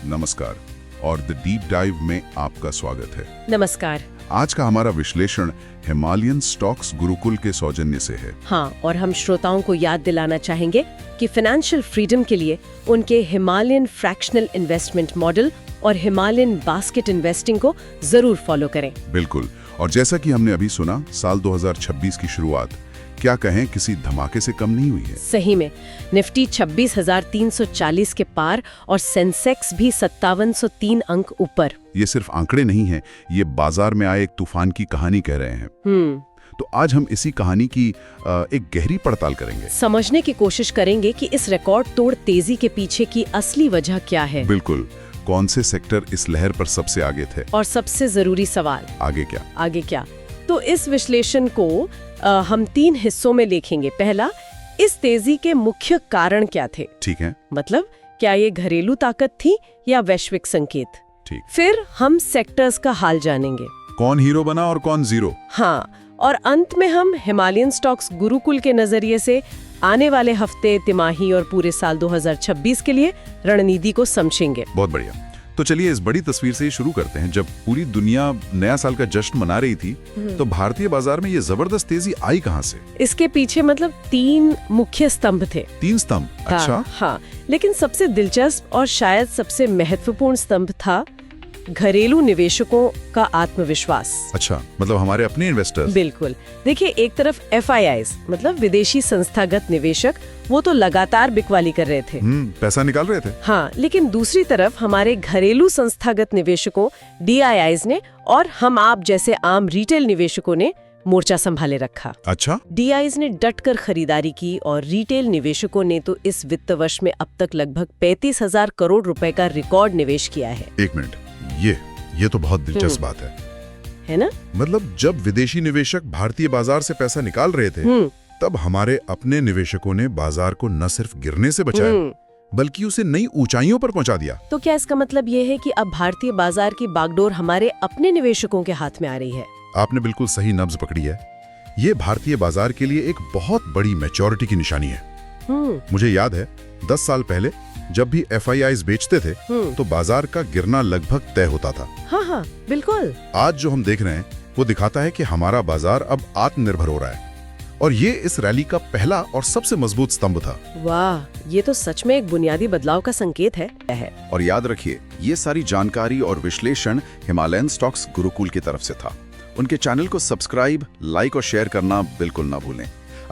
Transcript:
नमस्कार और the deep dive में आपका स्वागत है। नमस्कार। आज का हमारा विश्लेषण हिमालयन स्टॉक्स गुरुकुल के सौजन्य से है। हाँ, और हम श्रोताओं को याद दिलाना चाहेंगे कि फाइनेंशियल फ्रीडम के लिए उनके हिमालयन फ्रैक्शनल इन्वेस्टमेंट मॉडल और हिमालयन बास्केट इन्वेस्टिंग को जरूर फॉलो करें। बिल्कुल। और जैसा कि हमने अभी सुना, साल 2026 की शुरुआत क्या कहें किसी धमाके से कम नहीं हुई है। सही में निफ्टी 26,340 के पार और सेंसेक्स भी 5703 अंक ऊपर। ये सिर्फ आंकड़े नहीं हैं, ये बाजार में आए एक तूफान की कहानी कह रहे हैं। तो आज हम इसी कहानी की एक गहरी पड़ताल करेंगे, समझने की कोशिश करेंगे कि इस रिकॉर्ड तोड़ तेजी के पीछे की असली वजह क्या है। बिल्कुल, कौन से सेक्टर इस लहर पर सबसे आगे थे, और सबसे जरूरी सवाल, आगे क्या। तो इस विश्लेषण को हम 3 हिस्सों में लिखेंगे। पहला, इस तेजी के मुख्य कारण क्या थे। ठीक है। मतलब क्या ये घरेलू ताकत थी या वैश्विक संकेत। ठीक। फिर हम सेक्टर्स का हाल जानेंगे, कौन हीरो बना और कौन जीरो। हाँ, और अंत में हम हिमालयन स्टॉक्स गुरुकुल के नजरिए से आने वाले हफ्ते, तिमाही और पूरे साल 2026 के लिए रणनीति को समझेंगे। बहुत बढ़िया। तो चलिए इस बड़ी तस्वीर से ही शुरू करते हैं। जब पूरी दुनिया नया साल का जश्न मना रही थी, तो भारतीय बाजार में ये जबरदस्त तेजी आई कहां से? इसके पीछे 3 मुख्य स्तंभ थे। 3 स्तंभ? अच्छा। हाँ, लेकिन सबसे दिलचस्प और शायद सबसे महत्वपूर्ण स्तंभ था घरेलू निवेशकों का आत्मविश्वास। अच्छा, मतलब हमारे अपने इन्वेस्टर्स। बिल्कुल। देखिए, एक तरफ FIIs मतलब विदेशी संस्थागत निवेशक, वो तो लगातार बिकवाली कर रहे थे, पैसा निकाल रहे थे। हाँ, लेकिन दूसरी तरफ हमारे घरेलू संस्थागत निवेशकों DIIs ने और हम आप जैसे आम रिटेल निवेशकों ने मोर्चा संभाले रखा। अच्छा। DIIs ने डटकर खरीदारी की और रिटेल निवेशकों ने तो इस वित्त वर्ष में अब तक लगभग 35,000 करोड़ रुपए का रिकॉर्ड निवेश किया है। एक मिनट, ये तो बहुत दिलचस्प बात है ना? मतलब जब विदेशी निवेशक भारतीय बाजार से पैसा निकाल रहे थे, तब हमारे अपने निवेशकों ने बाजार को न सिर्फ गिरने से बचाया, बल्कि उसे नई ऊंचाइयों पर पहुंचा दिया। तो क्या इसका मतलब ये है कि अब भारतीय बाजार की बागडोर हमारे अपने निवेशकों के हाथ में आ रही है? आपने बिल्कुल सही नब्ज पकड़ी है। ये भारतीय बाजार के लिए एक बहुत बड़ी मैच्योरिटी की निशानी है। मुझे याद है 10 साल पहले जब भी FIIs बेचते थे, तो बाजार का गिरना लगभग तय होता था। हाँ, बिल्कुल। आज जो हम देख रहे हैं वो दिखाता है कि हमारा बाजार अब आत्मनिर्भर हो रहा है, और ये इस रैली का पहला और सबसे मजबूत स्तंभ था। वाह, ये तो सच में एक बुनियादी बदलाव का संकेत है। और याद रखिए, ये सारी जानकारी और विश्लेषण हिमालयन स्टॉक्स गुरुकुल की तरफ से था। उनके चैनल को सब्सक्राइब, लाइक और शेयर करना बिल्कुल ना भूलें।